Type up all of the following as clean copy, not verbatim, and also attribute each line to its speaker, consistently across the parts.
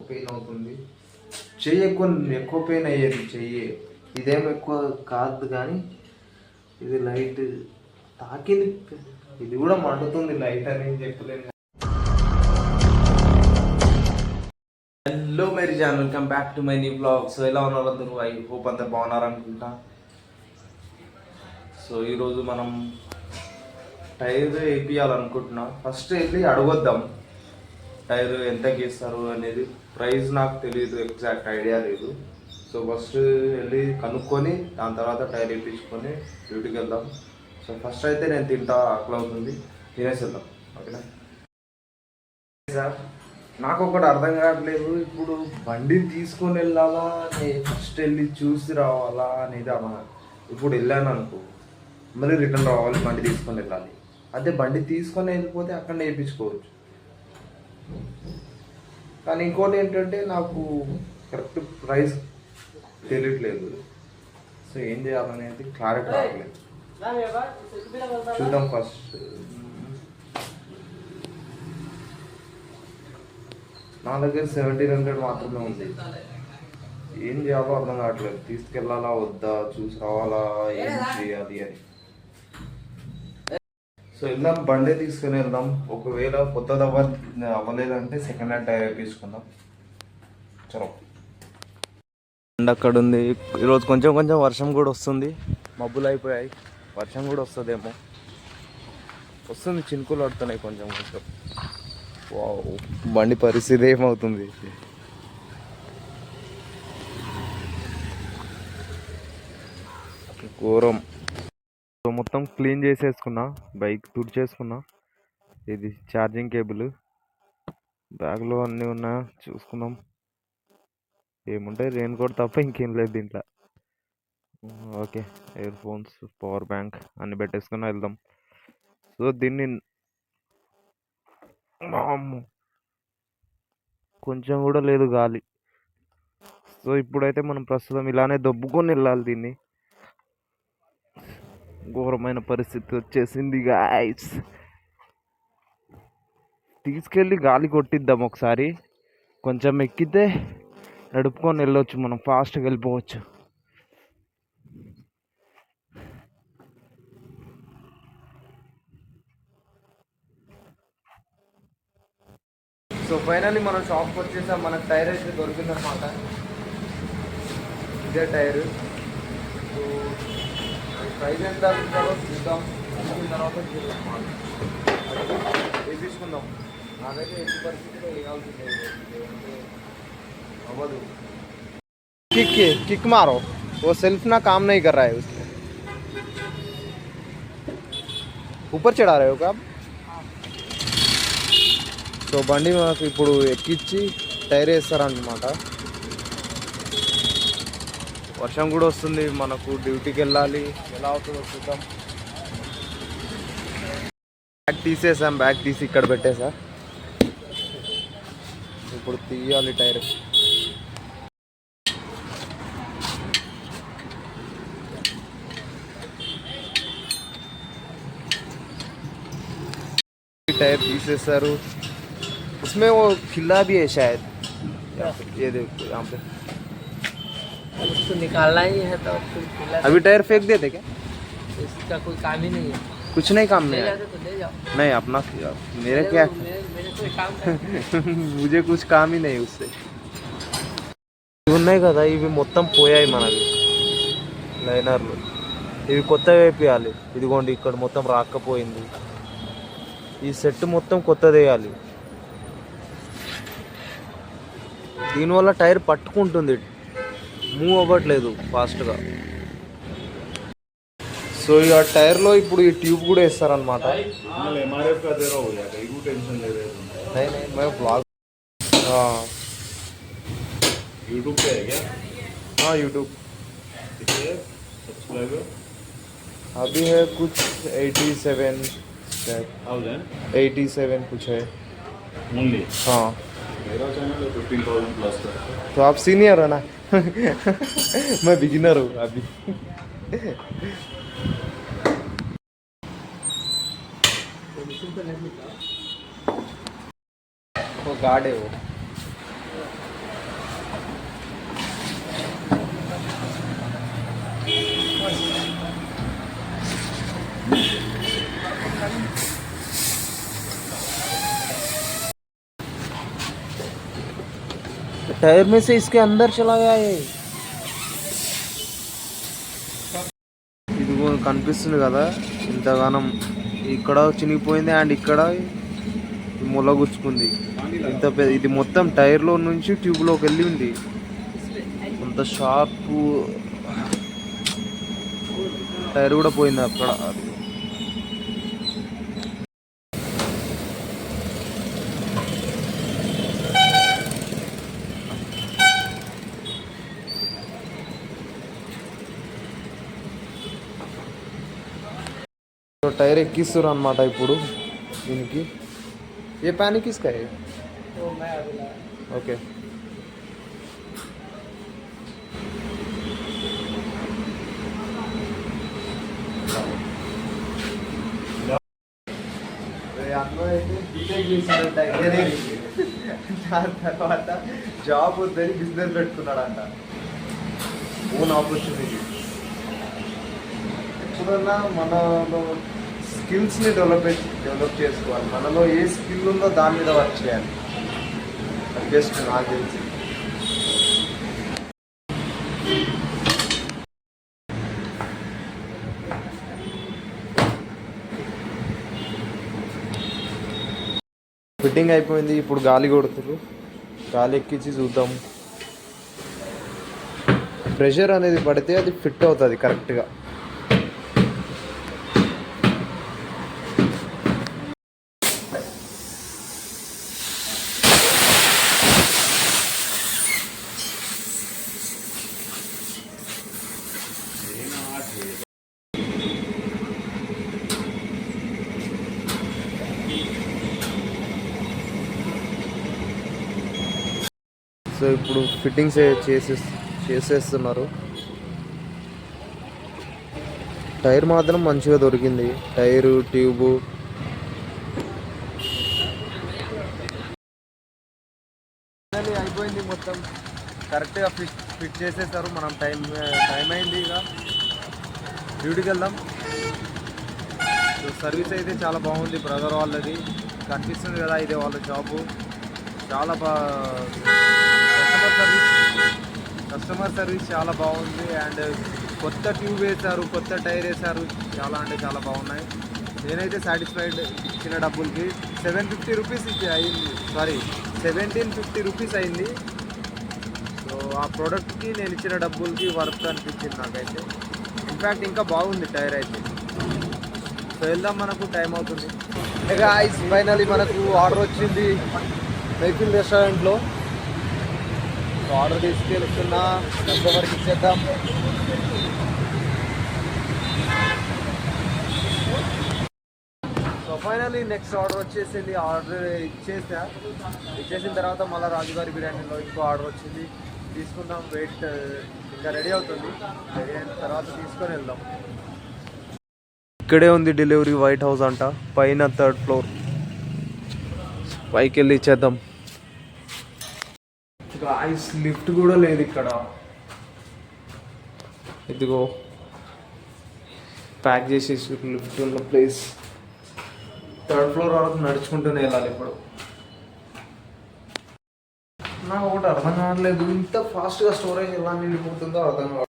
Speaker 1: Pain అవుతుంది. చెయ్యి ఎక్కువ పెయిన్ అయ్యేది చెయ్యి. ఇదేం ఎక్కువ కాదు కానీ ఇది లైట్ తాకింది. ఇది కూడా మండుతుంది లైట్ అని చెప్పలేను. Hello Mary John, welcome back to my new blog. So ఎలా ఉన్నారు అందరూ? ఐ హోప్ అంతా బాగున్నారు అనుకుంటా. సో ఈరోజు మనం టైర్ వేయించాలనుకుంటున్నా. ఫస్ట్ వెళ్ళి అడగొద్దాం టైర్ ఎంతకి ఇస్తారు అనేది. ప్రైస్ నాకు తెలియదు, ఎగ్జాక్ట్ ఐడియా లేదు. సో ఫస్ట్ వెళ్ళి కనుక్కొని దాని తర్వాత టైర్ వేయించుకొని డ్యూటీకి వెళ్దాం. సో ఫస్ట్ అయితే నేను తింటా, ఆకలి అవుతుంది, తినేసి వెళ్దాం. ఓకేనా సార్? నాకు ఒకటి అర్థం కావట్లేదు. ఇప్పుడు బండి తీసుకొని వెళ్ళాలా, ఫస్ట్ వెళ్ళి చూసి రావాలా అనేది. ఇప్పుడు వెళ్ళాను అనుకో, మళ్ళీ రిటర్న్ రావాలి, బండి తీసుకొని వెళ్ళాలి. అదే బండి తీసుకొని వెళ్ళిపోతే అక్కడ వేయించుకోవచ్చు. కానీ ఇంకోటి ఏంటంటే నాకు కరెక్ట్ ప్రైస్ తెలియట్లేదు. సో ఏం చేయాలనేది క్లారిటీ రావట్లేదు. చూద్దాం. ఫస్ట్ నా దగ్గర 1700 మాత్రమే ఉంది. ఏం చేయాలో అర్థం కావట్లేదు. తీసుకెళ్ళాలా వద్దా, చూసి రావాలా, ఏం చేయాలి అని. సో వెళ్దాం, బండి తీసుకుని వెళ్దాం. ఒకవేళ కొత్తది అవ్వలేదంటే సెకండ్ హ్యాండ్ టైర్ వేయించుకుందాం. చలో. బండి అక్కడ ఉంది. ఈరోజు కొంచెం కొంచెం వర్షం కూడా వస్తుంది. మబ్బులు అయిపోయాయి, వర్షం కూడా వస్తుందేమో. వస్తుంది, చినుకులు పడుతున్నాయి కొంచెం కొంచెం. వావ్, బండి పరిస్థితి ఏమవుతుంది? ఘోరం. మొత్తం క్లీన్ చేసేసుకున్నా, బైక్ తుడిచేసుకున్నా. ఇది ఛార్జింగ్ కేబుల్, బ్యాగ్లో అన్నీ ఉన్నా చూసుకున్నాం. ఏముంటాయి, రెయిన్ కోట్ తప్ప ఇంకేం లేదు దీంట్లో. Okay, ear phones, power bank అన్ని పెట్టేసుకున్నా వెళ్దాం. సో దీన్ని కొంచెం కూడా లేదు గాలి. సో ఇప్పుడైతే మనం ప్రస్తుతం ఇలానే దొబ్బుకొని వెళ్ళాలి దీన్ని. ఘోరమైన పరిస్థితి వచ్చేసింది గాయ్స్. తీసుకెళ్ళి గాలి కొట్టిద్దాం ఒకసారి. కొంచెం ఎక్కితే నడుపుకొని వెళ్ళొచ్చు, మనం ఫాస్ట్గా వెళ్ళిపోవచ్చు. సో ఫైనల్లీ మనం షాప్కి వచ్చేసాం. మనకు టైర్ అయితే దొరికిందనమాట. ఇదే టైరు. సో ప్రైస్ ఎంత ఉంటుందో చూద్దాం. చూసిన తర్వాత వేయించుకుందాం. నాకైతే ఎన్ని పరిస్థితిలో వేయాల్సిందే, అవ్వదు. किक मारो, वो सेल्फ ना काम नहीं कर रहा है उसमें. ऊपर चढ़ा रहे हो क्या? సో బండి మాకు ఇప్పుడు ఎక్కించి టైర్ వేస్తారన్నమాట. వర్షం కూడా వస్తుంది, మనకు డ్యూటీకి వెళ్ళాలి. ఎలా అవుతుందో చూద్దాం. బ్యాగ్ తీసేసాం, బ్యాగ్ తీసి ఇక్కడ పెట్టేసా. ఇప్పుడు తీయాలి టైర్. టైర్ తీసేసారు. इसमें वो खिल्ला भी है शायद. ये देखो यहाँ पे
Speaker 2: उसको निकालना ही है तो खिल्ला.
Speaker 1: अभी टायर फेंक देते क्या?
Speaker 2: इसका कोई काम ही नहीं है.
Speaker 1: कुछ नहीं काम में है.
Speaker 2: तो ले जाओ.
Speaker 1: नहीं अपना मेरे क्या
Speaker 2: मेरे कोई काम है.
Speaker 1: मुझे कुछ काम ही नहीं उससे. ఇవి ఉన్నాయి కదా, ఇవి మొత్తం పోయాయి మనవి లైనర్లు. ఇవి కొత్తగా వేయాలి. ఇదిగోండి ఇక్కడ మొత్తం రాకపోయింది. ఈ సెట్ మొత్తం కొత్తది వేయాలి. దీనివల్ల టైర్ పట్టుకుంటుంది, మూవ్ అవ్వట్లేదు ఫాస్ట్గా. సో ఈ టైర్లో ఇప్పుడు ఈ ట్యూబ్ కూడా వేస్తారనమాట.
Speaker 3: यूट्यूब पे है क्या?
Speaker 1: हाँ यूट्यूब
Speaker 3: सब्सक्राइबर
Speaker 1: अभी है कुछ 87 87 कुछ है
Speaker 3: ओनली.
Speaker 1: हाँ
Speaker 3: मेरा चैनल है 15,000 प्लस का.
Speaker 1: तो आप सीनियर हो ना. मैं बिगिनर हूँ अभी. वो गार्ड है वो. टायर में से इसके अंदर चला गया ये ఇదిగో కనిపిస్తుంది కదా ఇంతగానం ఇక్కడ చినిగిపోయింది అండ్ ఇక్కడ ముల గుచ్చుకుంది ఇంత ఇది మొత్తం టైర్లో నుంచి ట్యూబ్లోకి వెళ్ళింది అంత షార్ప్ టైర్ కూడా పోయింది అక్కడ టైర్ ఎక్కిస్తారు అనమాట ఇప్పుడు దీనికి ఏ ప్యానిక్ ఇస్కాయ ఓకే అన్న అయితే బీటెక్ చేసినట్టు ఇంజనీరింగ్ దాని తర్వాత జాబ్ వద్దని బిజినెస్ పెట్టుకున్నాడంట ఓన్ ఆపర్చునిటీ ఎప్పుడన్నా మనలో స్కిల్స్ని డెవలప్ చేసుకోవాలి మనలో ఏ స్కిల్ ఉందో దాని మీద వర్క్ చేయాలి జస్ట్ నాకు తెలిసి ఫిట్టింగ్ అయిపోయింది ఇప్పుడు గాలి కొడుతురు గాలి ఎక్కించి చూద్దాం ప్రెషర్ అనేది పడితే అది ఫిట్ అవుతుంది కరెక్ట్గా సో ఇప్పుడు ఫిట్టింగ్స్ చేసేస్తున్నారు టైర్ మాత్రం మంచిగా దొరికింది టైరు ట్యూబు అయిపోయింది మొత్తం కరెక్ట్గా ఫిట్ చేసేసారు మనం టైం అయింది ఇక డ్యూటీకి వెళ్దాం సర్వీస్ అయితే చాలా బాగుంది బ్రదర్ వాళ్ళది కనిపిస్తుంది కదా ఇదే వాళ్ళ జాబు చాలా కస్టమర్ సర్వీస్ చాలా బాగుంది అండ్ కొత్త ట్యూబ్ వేశారు కొత్త టైర్ వేశారు చాలా అంటే చాలా బాగున్నాయి నేనైతే సాటిస్ఫైడ్ ఇచ్చిన డబ్బులకి 750 రూపీస్ అయింది 1750 రూపీస్ అయింది సో ఆ ప్రోడక్ట్కి నేను ఇచ్చిన డబ్బులకి వర్త్ అనిపించింది నాకైతే ఇన్ఫ్యాక్ట్ ఇంకా బాగుంది టైర్ అయితే సో వెళ్దాం మనకు టైం అవుతుంది ఫైనలీ మనకు ఆర్డర్ వచ్చింది మైఫిల్ రెస్టారెంట్లో ఆర్డర్ తీసుకెళ్తున్నా కస్టమర్కి ఇచ్చేద్దాం సో ఫైనలీ నెక్స్ట్ ఆర్డర్ వచ్చేసింది ఆర్డర్ ఇచ్చేసిన తర్వాత మళ్ళీ రాజుగారి బిర్యానీలో ఇంకో ఆర్డర్ వచ్చింది తీసుకుందాం వెయిట్ ఇంకా రెడీ అవుతుంది రెడీ అయిన తర్వాత తీసుకొని వెళ్దాం ఇక్కడే ఉంది డెలివరీ వైట్ హౌస్ అంట పైన 3rd ఫ్లోర్ పైకి వెళ్ళి ఇచ్చేద్దాం గాయ్స్ లిఫ్ట్ కూడా లేదు ఇక్కడ ఇదిగో ప్యాక్ చేసేసి లిఫ్ట్ ఉన్న ప్లేస్ 3rd ఫ్లోర్ వరకు నడుచుకుంటూనే వెళ్ళాలి ఇప్పుడు నాకు ఒకటి అర్థం కావట్లేదు ఇంత ఫాస్ట్గా స్టోరేజ్ ఎలా నిండిపోతుందో అర్థం కావట్లేదు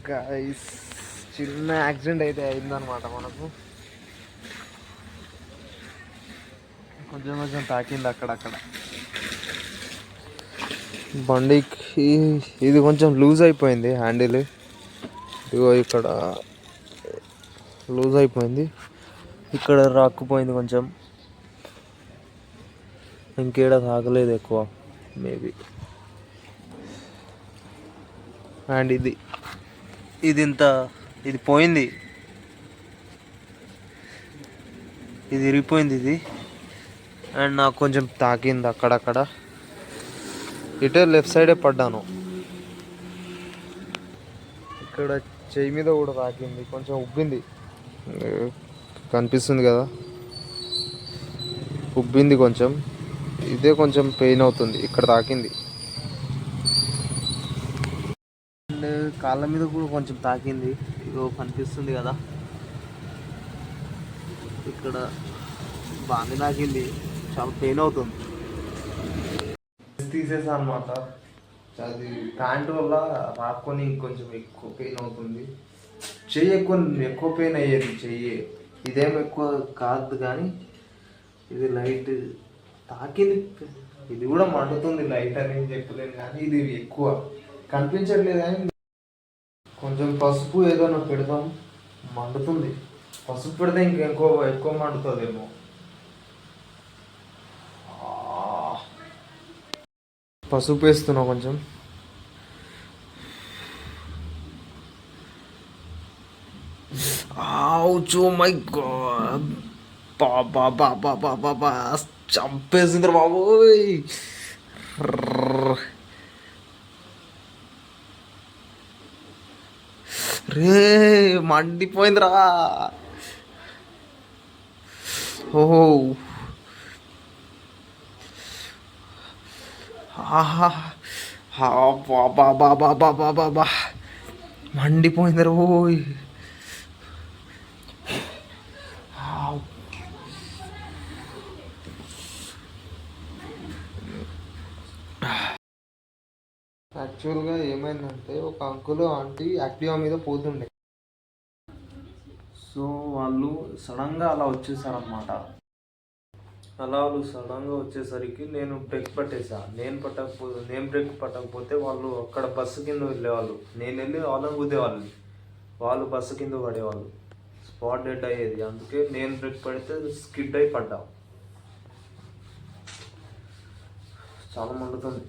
Speaker 1: గైస్ చిన్న యాక్సిడెంట్ అయితే అయిందనమాట మనకు కొంచెం తాకింది అక్కడక్కడ బండికి ఇది కొంచెం లూజ్ అయిపోయింది హ్యాండిల్ ఇదిగో ఇక్కడ లూజ్ అయిపోయింది ఇక్కడ రాక్కుపోయింది కొంచెం ఇంకేడ తాగలేదు ఎక్కువ మేబీ అండ్ ఇది పోయింది ఇది ఇరిగిపోయింది ఇది అండ్ నాకు కొంచెం తాకింది అక్కడక్కడ ఇటే లెఫ్ట్ సైడే పడ్డాను ఇక్కడ చెయ్యి మీద కూడా తాకింది కొంచెం ఉబ్బింది కనిపిస్తుంది కదా ఉబ్బింది కొంచెం ఇదే కొంచెం పెయిన్ అవుతుంది ఇక్కడ తాకింది అండ్ కాళ్ళ మీద కూడా కొంచెం తాకింది, ఇగో కనిపిస్తుంది కదా ఇక్కడ బాగా తాకింది, చాలా పెయిన్ అవుతుంది. తీసేసా అనమాట, అది ప్యాంట్ వల్ల రాకొని కొంచెం ఎక్కువ పెయిన్ అవుతుంది. చెయ్యి ఎక్కువ పెయిన్ అయ్యేది చెయ్యి, ఇదేం ఎక్కువ కాదు కానీ ఇది లైట్ తాకింది. ఇది కూడా మండుతుంది, లైట్ అని చెప్పలేను కానీ ఇది ఎక్కువ కనిపించట్లేదు. కానీ కొంచెం పసుపు ఏదైనా పెడదాం, మండుతుంది. పసుపు పెడితే ఎక్కువ మండుతుందేమో. పసుపు వేస్తున్నా కొంచెం. ఆవుచు మై గాడ్, బాబా బాబా బాబా బా, చంపేసింది బాబోయ్. రే మండిపోయిందిరా. ఓహో బాబా బాబా బాబా బాబా, మండిపోయింది రోయ్. యాక్చువల్గా ఏమైందంటే ఒక అంకుల్ ఆంటీ యాక్టివా మీద పోతుండే, సో వాళ్ళు సడన్గా అలా వచ్చేసారనమాట. అలా వాళ్ళు సడన్గా వచ్చేసరికి నేను బ్రేక్ పట్టేసా. నేను బ్రేక్ పట్టకపోతే వాళ్ళు అక్కడ బస్సు కింద వెళ్ళేవాళ్ళు, నేను వెళ్ళి వాళ్ళని గుద్దేవాళ్ళు, వాళ్ళు బస్సు కింద పడేవాళ్ళు, స్పాట్ డెడ్ అయ్యేది. అందుకే నేను బ్రేక్ పడితే స్కిడ్ అయి పడ్డా. చాలా మండుతుంది.